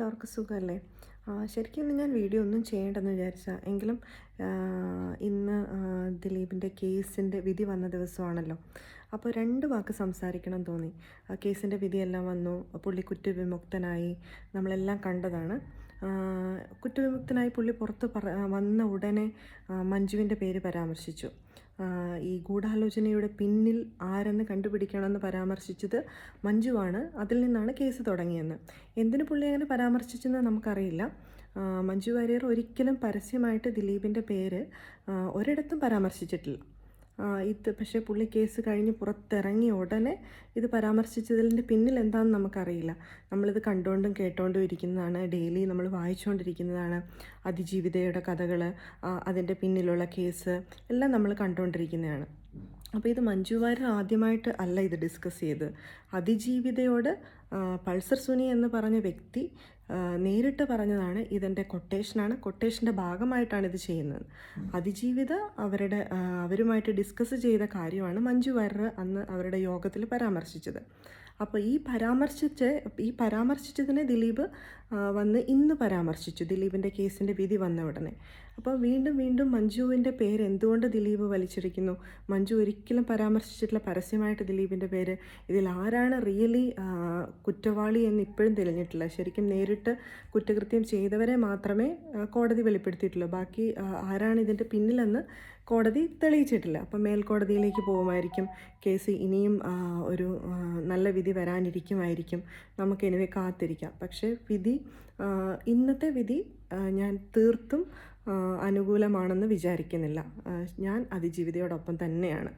എല്ലാവർക്കും സുഖമല്ലേ? ശരിക്കും ഇന്ന് ഞാൻ വീഡിയോ ഒന്നും ചെയ്യേണ്ടെന്ന് വിചാരിച്ചാൽ എങ്കിലും ഇന്ന് ദിലീപിൻ്റെ കേസിൻ്റെ വിധി വന്ന ദിവസമാണല്ലോ. അപ്പോൾ 2 വാക്ക് സംസാരിക്കണം തോന്നി. കേസിൻ്റെ വിധിയെല്ലാം വന്നു, പുള്ളി കുറ്റവിമുക്തനായി, നമ്മളെല്ലാം കണ്ടതാണ്. കുറ്റവിമുക്തനായി പുള്ളി പുറത്ത് വന്ന ഉടനെ മഞ്ജുവിൻ്റെ പേര് പരാമർശിച്ചു. ഈ ഗൂഢാലോചനയുടെ പിന്നിൽ ആരെന്ന് കണ്ടുപിടിക്കണമെന്ന് പരാമർശിച്ചത് മഞ്ജുവാണ്. അതിൽ നിന്നാണ് കേസ് തുടങ്ങിയെന്ന്. എന്തിന് പുള്ളി അങ്ങനെ പരാമർശിച്ചെന്ന് നമുക്കറിയില്ല. മഞ്ജു വാര്യർ ഒരിക്കലും പരസ്യമായിട്ട് ദിലീപിൻ്റെ പേര് ഒരിടത്തും പരാമർശിച്ചിട്ടില്ല. പക്ഷേ പുള്ളി കേസ് കഴിഞ്ഞ് പുറത്തിറങ്ങിയ ഉടനെ ഇത് പരാമർശിച്ചതിൻ്റെ പിന്നിൽ എന്താണെന്ന് നമുക്കറിയില്ല. നമ്മളിത് കണ്ടുകൊണ്ടും കേട്ടുകൊണ്ടും ഇരിക്കുന്നതാണ്, ഡെയിലി നമ്മൾ വായിച്ചുകൊണ്ടിരിക്കുന്നതാണ്. അതിജീവിതയുടെ കഥകൾ, അതിൻ്റെ പിന്നിലുള്ള കേസ് എല്ലാം നമ്മൾ കണ്ടുകൊണ്ടിരിക്കുന്നതാണ്. അപ്പോൾ ഇത് മഞ്ജു വാര്യർ ആദ്യമായിട്ട് അല്ല ഇത് ഡിസ്കസ് ചെയ്ത്. അതിജീവിതയോട് പൾസർ സുനി എന്ന് പറഞ്ഞ വ്യക്തി നേരിട്ട് പറഞ്ഞതാണ്, ഇതെൻ്റെ കൊട്ടേഷൻ്റെ ഭാഗമായിട്ടാണ് ഇത് ചെയ്യുന്നത്. അതിജീവിത അവരുമായിട്ട് ഡിസ്കസ് ചെയ്ത കാര്യമാണ് മഞ്ജു വാര്യർ അന്ന് അവരുടെ യോഗത്തിൽ പരാമർശിച്ചത്. അപ്പോൾ ഈ പരാമർശിച്ചതിനെ ദിലീപ് വന്ന് ഇന്ന് പരാമർശിച്ചു, ദിലീപിൻ്റെ കേസിൻ്റെ വിധി വന്ന ഉടനെ. അപ്പോൾ വീണ്ടും മഞ്ജുവിൻ്റെ പേര് എന്തുകൊണ്ട് ദിലീപ് വലിച്ചെടുക്കുന്നു? മഞ്ജു ഒരിക്കലും പരാമർശിച്ചിട്ടില്ല പരസ്യമായിട്ട് ദിലീപിൻ്റെ പേര്. ഇതിൽ ആരാണ് റിയലി കുറ്റവാളി എന്ന് ഇപ്പോഴും തെളിഞ്ഞിട്ടില്ല. ശരിക്കും നേരിട്ട് കുറ്റകൃത്യം ചെയ്തവരെ മാത്രമേ കോടതി വെളിപ്പെടുത്തിയിട്ടുള്ളൂ. ബാക്കി ആരാണ് ഇതിൻ്റെ പിന്നിലെന്ന് കോടതി തെളിയിച്ചിട്ടില്ല. അപ്പം മേൽക്കോടതിയിലേക്ക് പോകുമായിരിക്കും. കേസ് ഇനിയും ഒരു നല്ല വിധി വരാനിരിക്കുമായിരിക്കും. നമുക്ക് എനിവേ കാത്തിരിക്കാം. പക്ഷേ ഇന്നത്തെ വിധി ഞാൻ തീർത്തും അനുകൂലമാണെന്ന് വിചാരിക്കുന്നില്ല. ഞാൻ അതിജീവിതയോടൊപ്പം തന്നെയാണ്.